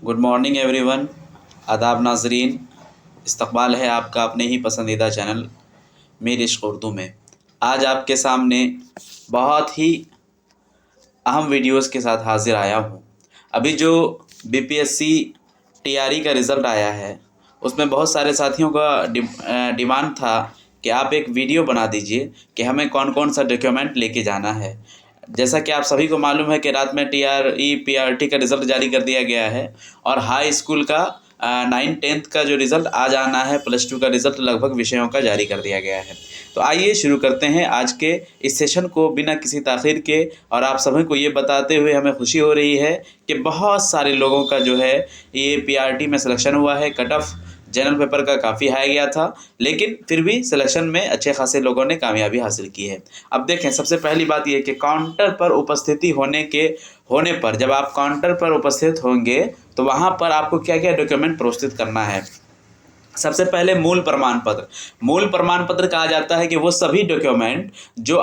Good morning everyone. आदाब नाजरीन, इस्तकबाल है आपका अपने ही पसंदीदा चैनल मीर इश्क उर्दू में। आज आपके सामने बहुत ही अहम वीडियोस के साथ हाज़िर आया हूँ। अभी जो बीपीएससी टीआरई का रिज़ल्ट आया है उसमें बहुत सारे साथियों का डिमांड था कि आप एक वीडियो बना दीजिए कि हमें कौन कौन सा डॉक्यूमेंट लेके जाना है। जैसा कि आप सभी को मालूम है कि रात में टीआरई पीआरटी का रिज़ल्ट जारी कर दिया गया है और हाई स्कूल का 9th-10th का जो रिज़ल्ट आज आना है, +2 का रिज़ल्ट लगभग विषयों का जारी कर दिया गया है। तो आइए शुरू करते हैं आज के इस सेशन को बिना किसी ताख़ीर के। और आप सभी को ये बताते हुए हमें खुशी हो रही है कि बहुत सारे लोगों का जो है ये पीआरटी में सिलेक्शन हुआ है। कट ऑफ जनरल पेपर का काफ़ी हाई गया था, लेकिन फिर भी सिलेक्शन में अच्छे खासे लोगों ने कामयाबी हासिल की है। अब देखें, सबसे पहली बात यह कि काउंटर पर उपस्थिति होने पर जब आप काउंटर पर उपस्थित होंगे तो वहाँ पर आपको क्या क्या डॉक्यूमेंट प्रस्तुत करना है। सबसे पहले मूल प्रमाण पत्र कहा जाता है कि वो सभी डॉक्यूमेंट जो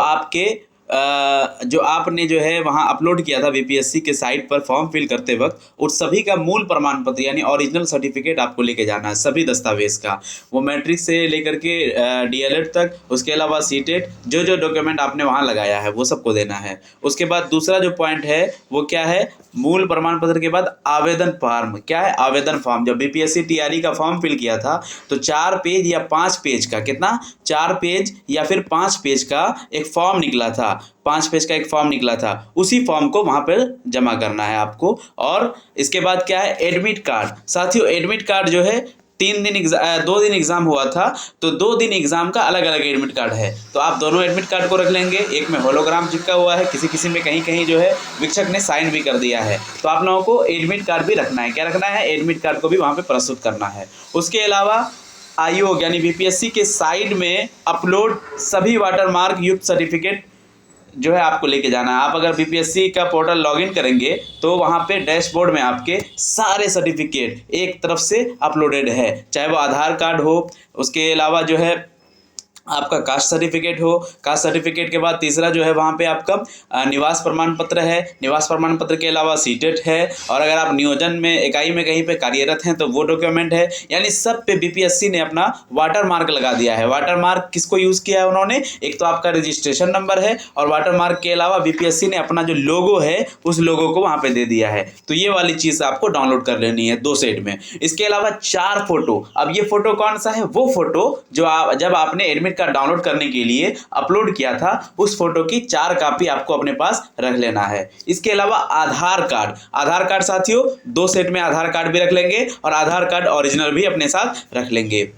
आपने जो है वहाँ अपलोड किया था बीपीएससी के साइट पर फॉर्म फिल करते वक्त, उस सभी का मूल प्रमाण पत्र यानी ओरिजिनल सर्टिफिकेट आपको लेके जाना है। सभी दस्तावेज़ का, वो मैट्रिक से लेकर के डीएलएड तक, उसके अलावा सीटेट, जो डॉक्यूमेंट आपने वहाँ लगाया है वो सबको देना है। उसके बाद दूसरा जो पॉइंट है वो क्या है, मूल प्रमाण पत्र के बाद आवेदन फॉर्म। क्या है? आवेदन फॉर्म। जब बीपीएससी टीआरई का फॉर्म फिल किया था तो 4 पेज या 5 पेज का, कितना, 4 पेज या फिर 5 पेज का एक फॉर्म निकला था। 5 पेज का एक फॉर्म निकला था, उसी फॉर्म को वहाँ पर जमा करना है आपको। और इसके बाद क्या है, एडमिट कार्ड। साथियों, एडमिट कार्ड जो है 2 दिन एग्ज़ाम हुआ था तो 2 दिन एग्ज़ाम का अलग अलग एडमिट कार्ड है, तो आप दोनों एडमिट कार्ड को रख लेंगे। एक में होलोग्राम चिपका हुआ है, किसी में कहीं कहीं जो है शिक्षक ने साइन भी कर दिया है, तो आप लोगों को एडमिट कार्ड भी रखना है। क्या रखना है? एडमिट कार्ड को भी वहाँ पे प्रस्तुत करना है। उसके अलावा आयोग यानी बीपीएससी के साइड में अपलोड सभी वाटरमार्क युक्त सर्टिफिकेट जो है आपको लेके जाना है। आप अगर बीपीएससी का पोर्टल लॉगिन करेंगे तो वहाँ पे डैशबोर्ड में आपके सारे सर्टिफिकेट एक तरफ से अपलोडेड है, चाहे वो आधार कार्ड हो, उसके अलावा जो है आपका कास्ट सर्टिफिकेट हो। कास्ट सर्टिफिकेट के बाद तीसरा जो है वहाँ पे आपका निवास प्रमाण पत्र है। निवास प्रमाण पत्र के अलावा सीटेट है, और अगर आप नियोजन में इकाई में कहीं पे कार्यरत हैं तो वो डॉक्यूमेंट है। यानी सब पे बीपीएससी ने अपना वाटर मार्क लगा दिया है। वाटर मार्क किसको यूज़ किया है उन्होंने? एक तो आपका रजिस्ट्रेशन नंबर है, और वाटर मार्क के अलावा बीपीएससी ने अपना जो लोगो है उस लोगो को वहाँ पे दे दिया है। तो ये वाली चीज़ आपको डाउनलोड कर लेनी है 2 सेट में। इसके अलावा 4 फोटो। अब ये फोटो कौन सा है? वो फोटो जो जब आपने एडमिट का डाउनलोड करने के लिए अपलोड किया था, उस फोटो की 4 कॉपी आपको अपने पास रख लेना है। इसके अलावा आधार कार्ड साथियों 2 सेट में आधार कार्ड भी रख लेंगे, और आधार कार्ड ओरिजिनल भी अपने साथ रख लेंगे।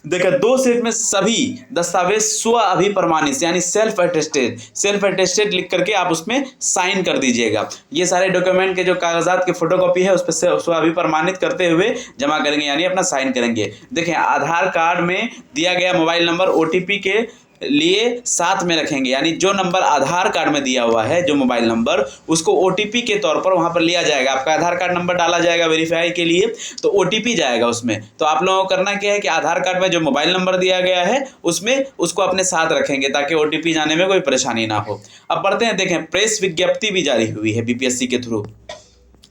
देखिए, 2 सेट में सभी दस्तावेज स्व अभिप्रमाणित यानी सेल्फ अटेस्टेड लिख करके आप उसमें साइन कर दीजिएगा। ये सारे डॉक्यूमेंट के जो कागजात के फोटोकॉपी है उस पर स्व अभिप्रमाणित करते हुए जमा करेंगे, यानी अपना साइन करेंगे। देखिए, आधार कार्ड में दिया गया मोबाइल नंबर ओटीपी के लिए साथ में रखेंगे, यानी जो नंबर आधार कार्ड में दिया हुआ है, जो मोबाइल नंबर, उसको ओटीपी के तौर पर वहां पर लिया जाएगा। आपका आधार कार्ड नंबर डाला जाएगा वेरीफाई के लिए, तो ओटीपी जाएगा उसमें। तो आप लोगों को करना क्या है कि आधार कार्ड में जो मोबाइल नंबर दिया गया है उसमें उसको अपने साथ रखेंगे ताकि ओटीपी जाने में कोई परेशानी ना हो। अब बढ़ते हैं, देखें, प्रेस विज्ञप्ति भी जारी हुई है बीपीएससी के थ्रू।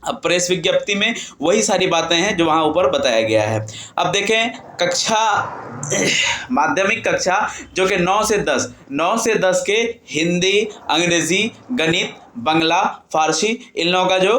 अब प्रेस विज्ञप्ति में वही सारी बातें हैं जो वहाँ ऊपर बताया गया है। अब देखें, माध्यमिक कक्षा जो कि 9 से 10 के हिंदी, अंग्रेजी, गणित, बंगला, फारसी, इन लोगों का जो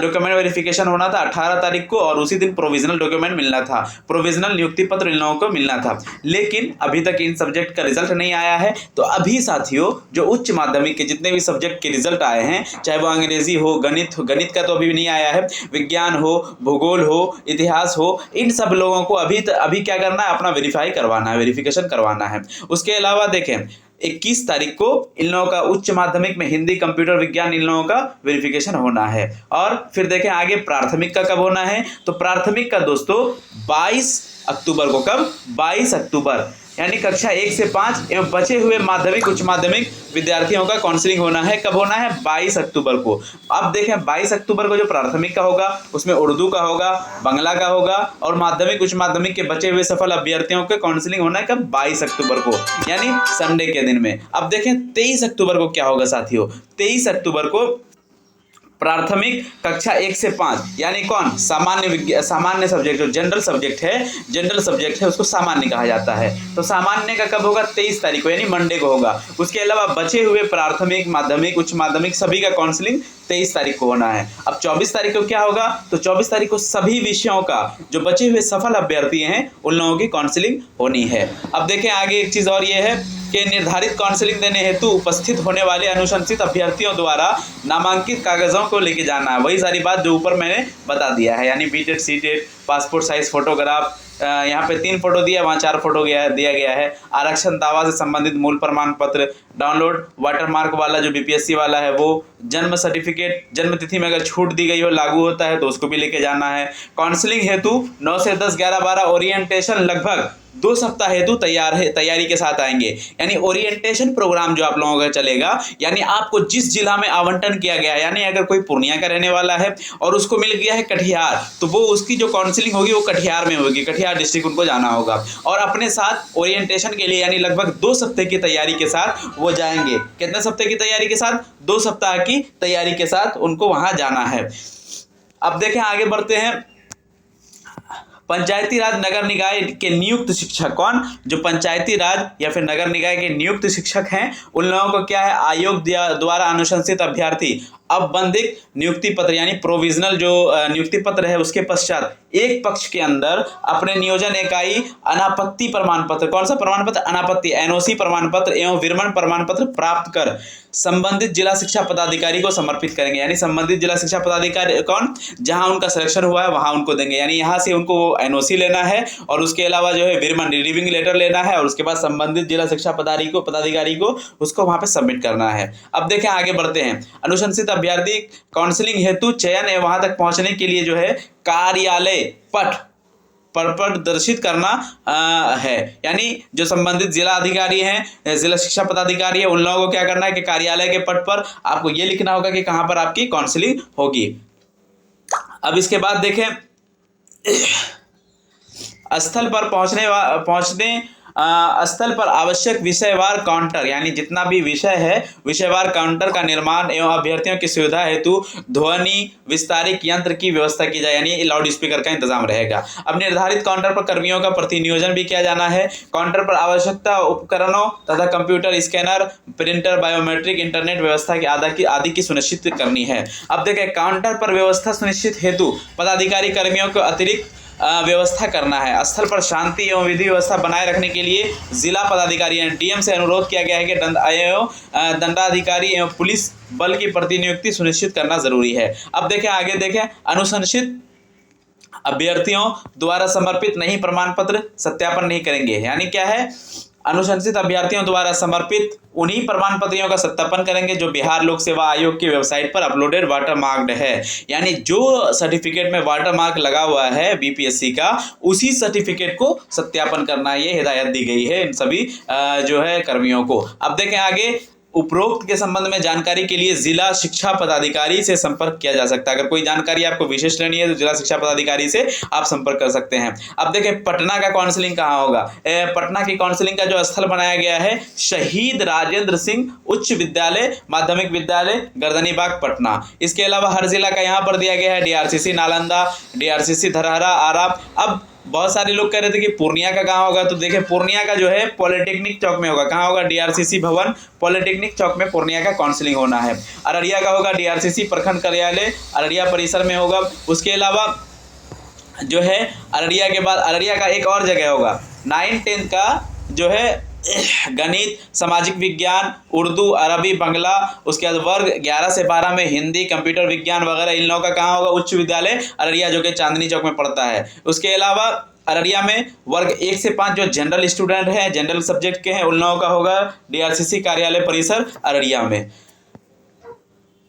डॉक्यूमेंट वेरिफिकेशन होना था 18 तारीख को, और उसी दिन प्रोविजनल डॉक्यूमेंट मिलना था, प्रोविजनल नियुक्ति पत्र इन लोगों को मिलना था। लेकिन अभी तक इन सब्जेक्ट का रिजल्ट नहीं आया है। तो अभी साथियों जो उच्च माध्यमिक के जितने भी सब्जेक्ट के रिजल्ट आए हैं, चाहे वो अंग्रेजी हो, गणित का तो अभी नहीं आया है, विज्ञान हो, भूगोल हो, इतिहास हो, इन सब लोगों को अभी क्या करना है, अपना वेरिफिकेशन करवाना है। उसके अलावा देखें, 21 तारीख को इन लोगों का उच्च माध्यमिक में हिंदी, कंप्यूटर विज्ञान, इन लोगों का वेरिफिकेशन होना है। और फिर देखें आगे प्राथमिक का कब होना है, तो प्राथमिक का दोस्तों 22 अक्टूबर को। कब? 22 अक्टूबर, यानी कक्षा 1 से 5 एवं बचे हुए माध्यमिक, उच्च माध्यमिक विद्यार्थियों का काउंसलिंग होना है। कब होना है? 22 अक्टूबर को। अब देखें, 22 अक्टूबर को जो प्राथमिक का होगा उसमें उर्दू का होगा, बांग्ला का होगा, और माध्यमिक, उच्च माध्यमिक के बचे हुए सफल अभ्यर्थियों के काउंसलिंग होना है। कब? 22 अक्टूबर को, यानी संडे के दिन में। अब देखें 23 अक्टूबर को क्या होगा साथियों। 23 अक्टूबर को प्राथमिक कक्षा 1 से 5 यानी कौन, सामान्य सब्जेक्ट, जो जनरल सब्जेक्ट है उसको सामान्य कहा जाता है। तो सामान्य का कब होगा, 23 तारीख को यानी मंडे को होगा। उसके अलावा बचे हुए प्राथमिक, माध्यमिक, उच्च माध्यमिक सभी का काउंसलिंग 23 तारीख को होना है। अब 24 तारीख को क्या होगा, तो 24 तारीख को सभी विषयों का जो बचे हुए सफल अभ्यर्थी हैं उन लोगों की काउंसलिंग होनी है। अब देखें आगे एक चीज़ और ये है कि निर्धारित काउंसलिंग देने हेतु उपस्थित होने वाले अनुशंसित अभ्यर्थियों द्वारा नामांकित कागजों को लेके जाना है। वही सारी बात जो ऊपर मैंने बता दिया है, यानी बीटेड, सीटेड, पासपोर्ट साइज फोटोग्राफ, यहाँ पे 3 फोटो दिया, वहाँ 4 फोटो दिया गया है। आरक्षण दावा से संबंधित मूल प्रमाण पत्र, डाउनलोड वाटरमार्क वाला जो बीपीएससी वाला है वो, जन्म सर्टिफिकेट, जन्म तिथि में अगर छूट दी गई हो, लागू होता है तो उसको भी लेके जाना है। काउंसलिंग हेतु 9 से 10, 11, 12 ओरिएंटेशन लगभग 2 सप्ताह हेतु तैयारी के साथ आएंगे। यानी ओरिएंटेशन प्रोग्राम जो आप लोगों का चलेगा, यानी आपको जिस जिला में आवंटन किया गया है, यानी अगर कोई पूर्णिया का रहने वाला है और उसको मिल गया है कटिहार, तो वो उसकी जो काउंसलिंग होगी वो कटिहार में होगी, कटिहार डिस्ट्रिक्ट उनको जाना होगा और अपने साथ ओरिएंटेशन के लिए यानी लगभग 2 सप्ताह की तैयारी के साथ वो जाएंगे। कितने सप्ताह की तैयारी के साथ, 2 सप्ताह की तैयारी के साथ उनको वहां जाना है। अब देखें आगे बढ़ते हैं। पंचायती राज नगर निकाय के नियुक्त शिक्षक, कौन, जो पंचायती राज या फिर नगर निकाय के नियुक्त शिक्षक हैं उन लोगों को क्या है, आयोग द्वारा अनुशंसित अभ्यर्थी अवबंधित नियुक्ति पत्र यानी प्रोविजनल जो नियुक्ति पत्र है उसके पश्चात एक पक्ष के अंदर अपने नियोजन इकाई अनापत्ति प्रमाण पत्र, कौन सा प्रमाण पत्र, अनापत्ति, एनओसी प्रमाण पत्र एवं विरमण प्रमाण पत्र प्राप्त कर संबंधित जिला शिक्षा पदाधिकारी को समर्पित करेंगे। यानी संबंधित जिला शिक्षा पदाधिकारी कौन, जहां उनका सिलेक्शन हुआ है वहां उनको देंगे। यानी यहाँ से उनको एनओसी लेना है और उसके अलावा जो है विरमण, रिलीविंग लेटर लेना है और उसके बाद संबंधित जिला शिक्षा पदाधिकारी को उसको वहां पे सबमिट करना है। अब देखें आगे बढ़ते हैं। अनुशंसित अभ्यर्थी काउंसलिंग हेतु चयन एवं वहां तक पहुंचने के लिए जो है कार्यालय पट पर प्रदर्शित करना है। यानी जो संबंधित जिला अधिकारी हैं, जिला शिक्षा पदाधिकारी है, उन लोगों को क्या करना है कि कार्यालय के पट पर आपको ये लिखना होगा कि कहां पर आपकी काउंसलिंग होगी। अब इसके बाद देखें, स्थल पर पहुंचने स्थल पर आवश्यक विषयवार काउंटर, यानी जितना भी विषय है विषयवार काउंटर का निर्माण एवं अभ्यर्थियों की सुविधा हेतु ध्वनि विस्तारक यंत्र की व्यवस्था की जाए, यानी लाउड स्पीकर का इंतजाम रहेगा। अब निर्धारित काउंटर पर कर्मियों का प्रतिनियोजन भी किया जाना है। काउंटर पर आवश्यकता उपकरणों तथा computer, scanner, printer, biometric, internet व्यवस्था की आदि की सुनिश्चित करनी है। अब देखें, काउंटर पर व्यवस्था सुनिश्चित हेतु पदाधिकारी कर्मियों को अतिरिक्त व्यवस्था करना है। स्थल पर शांति एवं विधि व्यवस्था बनाए रखने के लिए जिला पदाधिकारी यानी डीएम से अनुरोध किया गया है कि दंडाधिकारी एवं पुलिस बल की प्रतिनियुक्ति सुनिश्चित करना जरूरी है। अब देखें आगे देखें, अनुशंसित अभ्यर्थियों द्वारा समर्पित नहीं प्रमाण पत्र सत्यापन नहीं करेंगे। यानी क्या है, अनुशंसित अभ्यर्थियों द्वारा समर्पित उन्हीं प्रमाण पत्रों का सत्यापन करेंगे जो बिहार लोक सेवा आयोग की वेबसाइट पर अपलोडेड वाटरमार्क्ड है। यानी जो सर्टिफिकेट में वाटरमार्क लगा हुआ है बीपीएससी का, उसी सर्टिफिकेट को सत्यापन करना, ये हिदायत दी गई है इन सभी जो है कर्मियों को। अब देखें आगे, उपरोक्त के संबंध में जानकारी के लिए जिला शिक्षा पदाधिकारी से संपर्क किया जा सकता है। अगर कोई जानकारी आपको विशेष लेनी है तो जिला शिक्षा पदाधिकारी से आप संपर्क कर सकते हैं। अब देखें, पटना का काउंसलिंग कहाँ होगा। पटना की काउंसलिंग का जो स्थल बनाया गया है शहीद राजेंद्र सिंह उच्च विद्यालय माध्यमिक विद्यालय गर्दनीबाग पटना। इसके अलावा हर जिला का यहाँ पर दिया गया है डीआरसीसी नालंदा, डीआरसीसी धरहरा, आरा। अब बहुत सारे लोग कह रहे थे कि पूर्णिया का कहाँ होगा, तो देखें पूर्णिया का जो है पॉलिटेक्निक चौक में होगा। कहाँ होगा, डीआरसीसी भवन पॉलिटेक्निक चौक में पूर्णिया का काउंसलिंग होना है। अररिया का होगा डीआरसीसी प्रखंड कार्यालय अररिया परिसर में होगा। उसके अलावा जो है अररिया के बाद अररिया का एक और जगह होगा 9-10 का जो है गणित, सामाजिक विज्ञान, उर्दू, अरबी, बंगला, उसके बाद वर्ग 11 से 12 में हिंदी, कंप्यूटर विज्ञान वगैरह, इन लोगों का कहाँ होगा, उच्च विद्यालय अररिया जो कि चांदनी चौक में पड़ता है। उसके अलावा अररिया में वर्ग 1 से 5 जो जनरल स्टूडेंट हैं, जनरल सब्जेक्ट के हैं, उन लोगों का होगा डीआरसीसी कार्यालय परिसर अररिया में।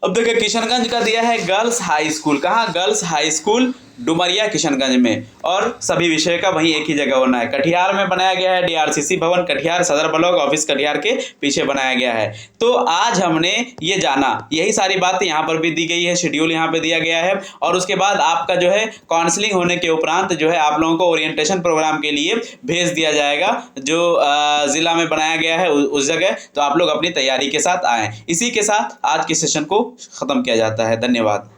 अब देखिए, किशनगंज का दिया है गर्ल्स हाई स्कूल। कहाँ, girls high school Dumaria Kishanganj में, और सभी विषय का वहीं एक ही जगह होना है। कटिहार में बनाया गया है DRCC भवन, कटिहार सदर ब्लॉक ऑफिस कटिहार के पीछे बनाया गया है। तो आज हमने ये जाना, यही सारी बातें यहाँ पर भी दी गई है, शेड्यूल यहाँ पे दिया गया है। और उसके बाद आपका जो है काउंसलिंग होने के उपरांत जो है आप लोगों को ओरिएंटेशन प्रोग्राम के लिए भेज दिया जाएगा, जो जिला में बनाया गया है उस जगह। तो आप लोग अपनी तैयारी के साथ आएँ। इसी के साथ आज के सेशन को खत्म किया जाता है। धन्यवाद।